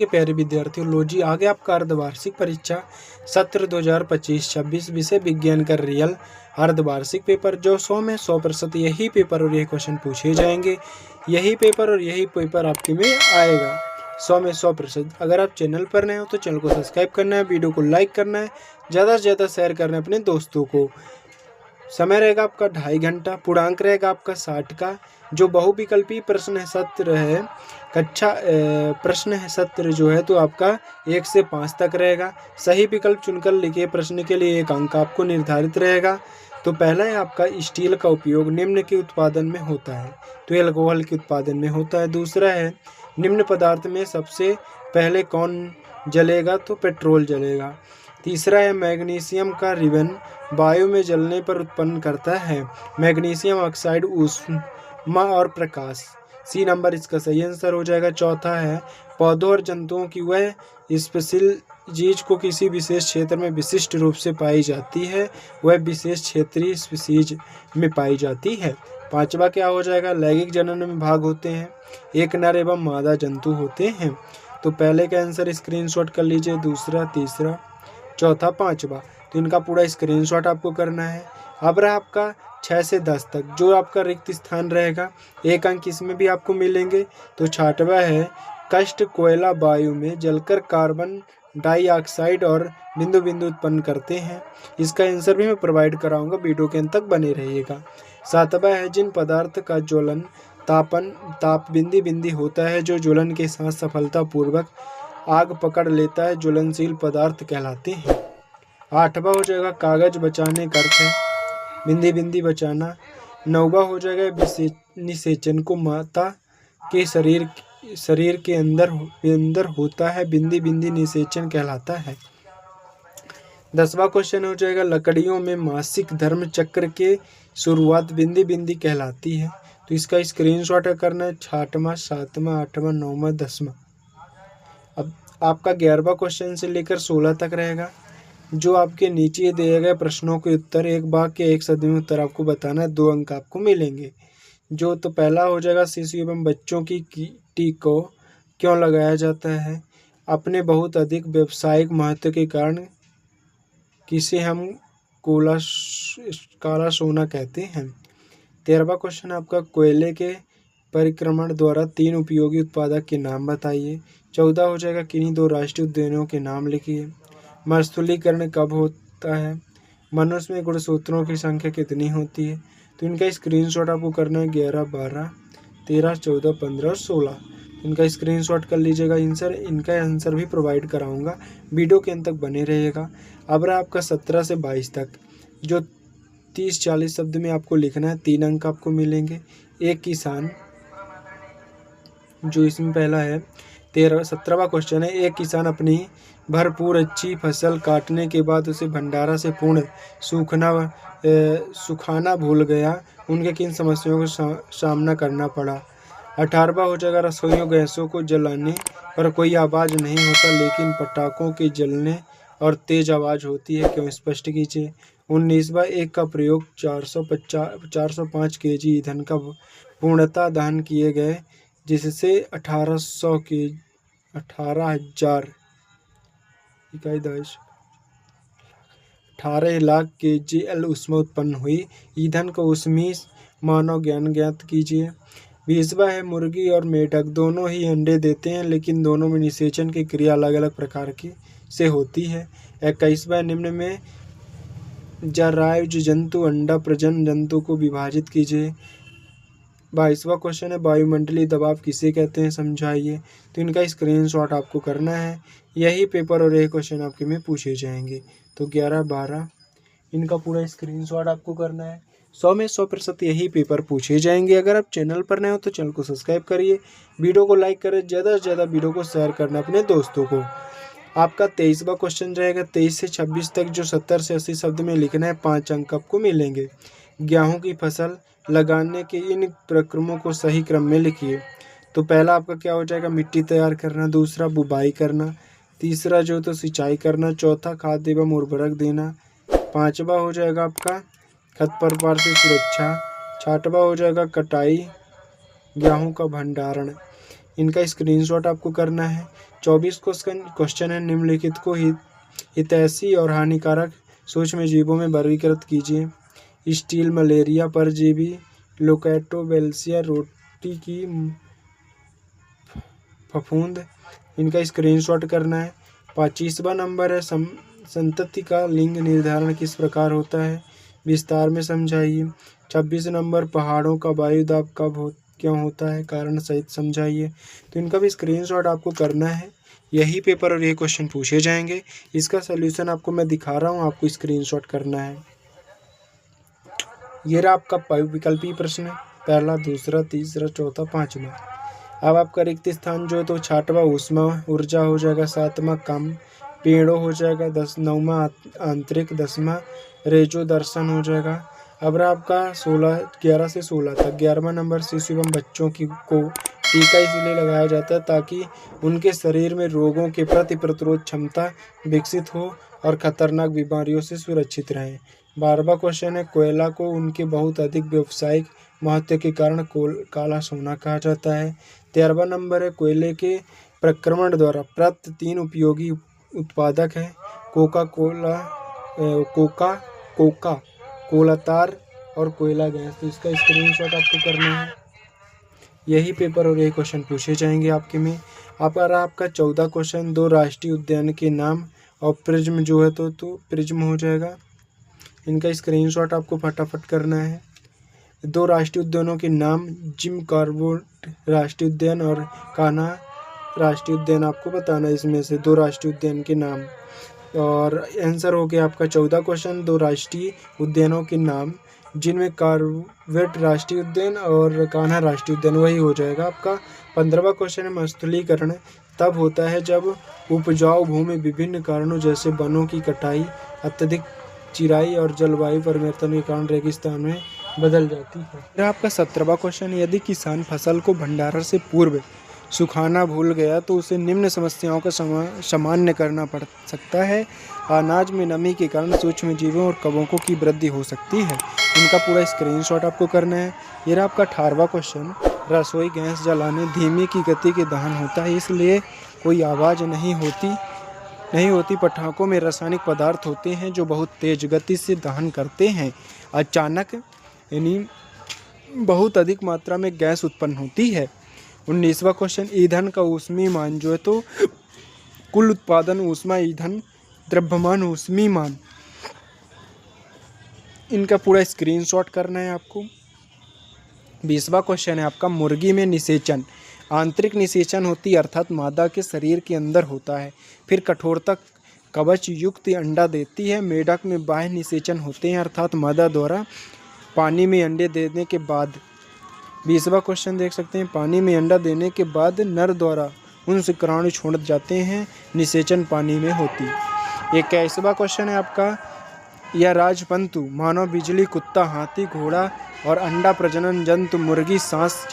के प्यारे विद्यार्थियों, लो जी आ गया आपका अर्धवार्षिक परीक्षा सत्र 2025-26 विषय विज्ञान का रियल अर्धवार्षिक पेपर, जो 100 में 100% यही पेपर और यही क्वेश्चन पूछे जाएंगे। यही पेपर और यही पेपर आपके में आएगा 100 में 100%। अगर आप चैनल पर नए हो तो चैनल को सब्सक्राइब करना है, वीडियो को लाइक करना है, ज़्यादा से ज़्यादा शेयर करना है अपने दोस्तों को। समय रहेगा आपका 2.5 घंटा। पूर्णांक रहेगा आपका 60 का। जो बहुविकल्पी प्रश्न है सत्र है प्रश्न है सत्र जो है तो आपका 1 से 5 तक रहेगा। सही विकल्प चुनकर लिखे प्रश्न के लिए 1 अंक आपको निर्धारित रहेगा। तो पहला है आपका स्टील का उपयोग निम्न के उत्पादन में होता है, तो एल्कोहल के उत्पादन में होता है। दूसरा है निम्न पदार्थ में सबसे पहले कौन जलेगा, तो पेट्रोल जलेगा। तीसरा है मैग्नीशियम का रिबन वायु में जलने पर उत्पन्न करता है मैग्नीशियम ऑक्साइड, ऊष्मा और प्रकाश। सी नंबर इसका सही आंसर हो जाएगा। चौथा है पौधों और जंतुओं की वह स्पेशल चीज को किसी विशेष क्षेत्र में विशिष्ट रूप से पाई जाती है, वह विशेष क्षेत्रीय स्पीसीज में पाई जाती है। पांचवा क्या हो जाएगा, लैंगिक जनन में भाग होते हैं, एक नर एवं मादा जंतु होते हैं। तो पहले का आंसर स्क्रीनशॉट कर लीजिए, दूसरा, तीसरा, चौथा, पांचवा। तो इनका पूरा स्क्रीनशॉट आपको करना है। अब रहा आपका 6 से 10 तक जो आपका रिक्त स्थान रहेगा, 1 अंक इसमें भी आपको मिलेंगे। तो छठवा है कष्ट कोयला वायु में जलकर कार्बन डाइऑक्साइड और बिंदु बिंदु उत्पन्न करते हैं। इसका आंसर भी मैं प्रोवाइड कराऊंगा, वीडियो के अंत तक बने रहिएगा। सातवां है जिन पदार्थ का ज्वलन ताप बिंदी बिंदी होता है, जो ज्वलन के साथ सफलतापूर्वक आग पकड़ लेता है, ज्वलनशील पदार्थ कहलाते हैं। आठवां हो जाएगा कागज बचाने का अर्थ है बिंदी बिंदी बचाना। नौवां हो जाएगा निषेचन को माता के शरीर के अंदर होता है, बिंदी बिंदी निषेचन कहलाता है। 10वां क्वेश्चन हो जाएगा लकड़ियों में मासिक धर्म चक्र के शुरुआत बिंदी बिंदी कहलाती है। तो इसका स्क्रीनशॉट करना है। 6वां, 7वां, 8वां, 9वां, 10वां। अब आपका 11वां क्वेश्चन से लेकर 16 तक रहेगा, जो आपके नीचे दिए गए प्रश्नों के उत्तर एक वाक्य एक शब्द में उत्तर आपको बताना है, 2 अंक आपको मिलेंगे। जो तो पहला हो जाएगा शिशु एवं बच्चों की टीको क्यों लगाया जाता है, अपने बहुत अधिक व्यावसायिक महत्व के कारण किसे हम काला सोना कहते हैं। 13वां क्वेश्चन आपका कोयले के परिक्रमण द्वारा 3 उपयोगी उत्पादक के नाम बताइए। 14 हो जाएगा किन्हीं 2 राष्ट्रीय उद्यानों के नाम लिखिए। मरुस्थलीकरण कब होता है, मनुष्य में गुणसूत्रों की संख्या कितनी होती है। तो इनका स्क्रीनशॉट आपको करना है 11, 12, 13, 14, 15 और 16। इनका स्क्रीनशॉट कर लीजिएगा। इनका आंसर भी प्रोवाइड कराऊंगा, वीडियो के अंत तक बने रहिएगा। अब रहा आपका 17 से 22 तक, जो 30-40 शब्द में आपको लिखना है, 3 अंक आपको मिलेंगे। एक किसान, जो इसमें पहला है 17वां क्वेश्चन है, एक किसान अपनी भरपूर अच्छी फसल काटने के बाद उसे भंडारा से पूर्ण सुखाना भूल गया, उनके किन समस्याओं का सामना करना पड़ा। 18वां हो जाएगा रसोइयों गैसों को जलाने पर कोई आवाज़ नहीं होता, लेकिन पटाखों के जलने और तेज आवाज़ होती है, क्यों, स्पष्ट कीजिए। 19वां एक का प्रयोग 405 kg ईंधन का पूर्णतः दहन किए गए, जिससे 18 लाख kcal ऊष्मा उत्पन्न हुई। ईंधन को ऊष्मीय मानव ज्ञात कीजिए। 20वां है मुर्गी और मेढक दोनों ही अंडे देते हैं, लेकिन दोनों में निषेचन की क्रिया अलग अलग प्रकार की से होती है। 21वां निम्न में जरायुज जंतु अंडा प्रजनन जंतु को विभाजित कीजिए। 22वां क्वेश्चन है वायुमंडलीय दबाव किसे कहते हैं, समझाइए। तो इनका स्क्रीनशॉट आपको करना है, यही पेपर और यही क्वेश्चन आपके में पूछे जाएंगे। तो 11, 12 इनका पूरा स्क्रीनशॉट आपको करना है। 100 में 100% यही पेपर पूछे जाएंगे। अगर आप चैनल पर नए हो तो चैनल को सब्सक्राइब करिए, वीडियो को लाइक करें, ज़्यादा से ज़्यादा वीडियो को शेयर करना अपने दोस्तों को। आपका 23वां क्वेश्चन रहेगा 23 से 26 तक, जो 70 से 80 शब्द में लिखना है, 5 अंक आपको मिलेंगे। गेहूँ की फसल लगाने के इन प्रक्रमों को सही क्रम में लिखिए। तो पहला आपका क्या हो जाएगा, मिट्टी तैयार करना। दूसरा बुवाई करना। तीसरा जो तो सिंचाई करना। चौथा खाद एवं उर्वरक देना। 5वां हो जाएगा आपका खरपतवार से सुरक्षा। 6वां हो जाएगा कटाई, गेहूं का भंडारण। इनका स्क्रीनशॉट आपको करना है। 24 क्वेश्चन है, निम्नलिखित को हितैषी और हानिकारक सूक्ष्म जीवों में वर्गीकृत कीजिए। स्टील, मलेरिया, परजीवी, लोकैटोबैक्टीरिया, रोटी की फफूंद। इनका स्क्रीनशॉट करना है। 25वां नंबर है, संतति का लिंग निर्धारण किस प्रकार होता है, विस्तार में समझाइए। 26 नंबर, पहाड़ों का वायु दाब क्यों होता है, कारण सहित समझाइए। तो इनका भी स्क्रीनशॉट आपको करना है। यही पेपर और यही क्वेश्चन पूछे जाएंगे। इसका सलूशन आपको मैं दिखा रहा हूँ, आपको स्क्रीनशॉट करना है। ये रहा आपका विकल्पीय प्रश्न, पहला, दूसरा, तीसरा, चौथा, पाँचवा। अब आपका रिक्त स्थान जो है तो 6वां ऊष्मा ऊर्जा हो जाएगा, 7वां कम पेड़ों हो जाएगा, 9वां आंतरिक, 10वां रेजो दर्शन हो जाएगा। अब रहा आपका 11 से 16 तक। 11वां नंबर, शिशु एवं बच्चों को टीका इसलिए लगाया जाता है ताकि उनके शरीर में रोगों के प्रति प्रतिरोध क्षमता विकसित हो और खतरनाक बीमारियों से सुरक्षित रहें। 12वां क्वेश्चन है, कोयला को उनके बहुत अधिक व्यावसायिक महत्व के कारण काला सोना कहा जाता है। 13वां नंबर है, कोयले के प्रक्रमण द्वारा प्राप्त 3 उपयोगी उत्पादक है, कोका तार और कोयला गैस। तो इसका स्क्रीनशॉट आपको करना है। यही पेपर और यही क्वेश्चन पूछे जाएंगे आपके में। आपका 14 क्वेश्चन, 2 राष्ट्रीय उद्यान के नाम और प्रिज्म जो है तो प्रिज्म हो जाएगा। इनका स्क्रीनशॉट आपको फटाफट करना है। 2 राष्ट्रीय उद्यानों के नाम, जिम कॉर्बेट राष्ट्रीय उद्यान और कान्हा राष्ट्रीय उद्यान, आपको बताना है इसमें से 2 राष्ट्रीय उद्यान के नाम। और आंसर हो गया आपका 14 क्वेश्चन, 2 राष्ट्रीय उद्यानों के नाम, जिनमें कॉर्बेट राष्ट्रीय उद्यान और कान्हा राष्ट्रीय उद्यान, वही हो जाएगा आपका। 15वां क्वेश्चन है, मरुस्थलीकरण तब होता है जब उपजाऊ भूमि विभिन्न कारणों जैसे वनों की कटाई, अत्यधिक चिराई और जलवायु परिवर्तन के कारण रेगिस्तान में बदल जाती है। आपका 17वां क्वेश्चन, यदि किसान फसल को भंडारण से पूर्व सुखाना भूल गया तो उसे निम्न समस्याओं का सामना करना पड़ सकता है। अनाज में नमी के कारण सूक्ष्म जीवों और कवकों की वृद्धि हो सकती है। इनका पूरा स्क्रीनशॉट आपको करना है। ये रहा आपका 18वां क्वेश्चन, रसोई गैस जलाने धीमी की गति के दहन होता है, इसलिए कोई आवाज़ नहीं होती। पटाखों में रासायनिक पदार्थ होते हैं जो बहुत तेज गति से दहन करते हैं। अचानक यानी बहुत अधिक मात्रा में गैस उत्पन्न होती है। 19वां क्वेश्चन, ईंधन का ऊष्मीमान जो है तो कुल उत्पादन ऊष्मा ईंधन द्रव्यमान ऊष्मीमान। इनका पूरा स्क्रीनशॉट करना है आपको। 20वां क्वेश्चन है आपका, मुर्गी में निषेचन, आंतरिक निषेचन होती है अर्थात मादा के शरीर के अंदर होता है, फिर कठोरता कवच युक्त अंडा देती है। मेढक में बाह्य निषेचन होते हैं अर्थात मादा द्वारा पानी में अंडे देने के बाद। 20वां क्वेश्चन देख सकते हैं, पानी में अंडा देने के बाद नर द्वारा उन शुक्राणु छोड़ जाते हैं, निषेचन पानी में होती। 21वां क्वेश्चन है आपका, यह राजपंतु मानव, बिजली, कुत्ता, हाथी, घोड़ा और अंडा प्रजनन जंतु, मुर्गी, सांस,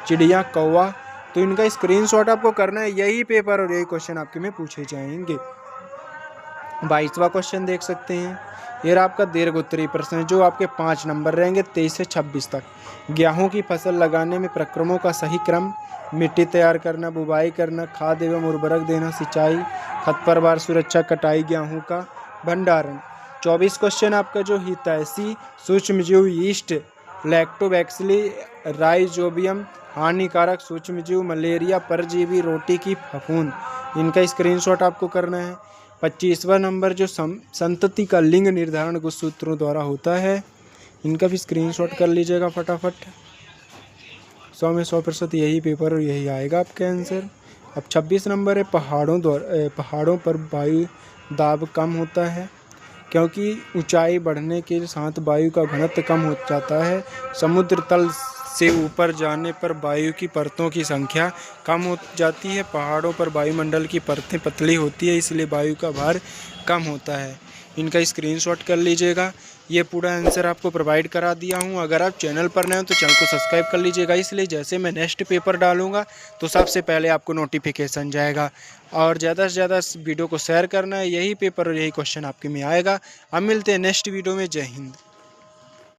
चिड़िया, कौवा। तो इनका स्क्रीनशॉट आपको करना है। यही पेपर और यही क्वेश्चन आपके में पूछे जाएंगे। 22वां क्वेश्चन देख सकते हैं, ये रहा आपका दीर्घ उत्तरीय प्रश्न जो आपके 5 नंबर रहेंगे 23 से 26 तक। गेहूं की फसल लगाने में प्रक्रमों का सही क्रम, मिट्टी तैयार करना, बुवाई करना, खाद एवं उर्वरक देना, सिंचाई, खरपतवार सुरक्षा, कटाई, गेहूं का भंडारण। 24 क्वेश्चन आपका जो हितैषी सूक्ष्मजीव, यीस्ट, लैक्टोबैक्सिली, राइजोबियम, हानिकारक सूक्ष्मजीव, मलेरिया, परजीवी, रोटी की फफूंद। इनका स्क्रीनशॉट आपको करना है। 25वां नंबर जो संतति का लिंग निर्धारण कुछ सूत्रों द्वारा होता है, इनका भी स्क्रीनशॉट कर लीजिएगा फटाफट। 100 में 100% यही पेपर और यही आएगा आपका आंसर। अब 26 नंबर है, पहाड़ों पर वायु दाब कम होता है क्योंकि ऊंचाई बढ़ने के साथ वायु का घनत्व कम हो जाता है। समुद्र तल से ऊपर जाने पर वायु की परतों की संख्या कम हो जाती है। पहाड़ों पर वायुमंडल की परतें पतली होती है, इसलिए वायु का भार कम होता है। इनका स्क्रीनशॉट कर लीजिएगा। ये पूरा आंसर आपको प्रोवाइड करा दिया हूँ। अगर आप चैनल पर नए हो तो चैनल को सब्सक्राइब कर लीजिएगा, इसलिए जैसे मैं नेक्स्ट पेपर डालूंगा तो सबसे पहले आपको नोटिफिकेशन जाएगा। और ज़्यादा से ज़्यादा इस वीडियो को शेयर करना है। यही पेपर और यही क्वेश्चन आपके में आएगा। अब मिलते हैं नेक्स्ट वीडियो में। जय हिंद।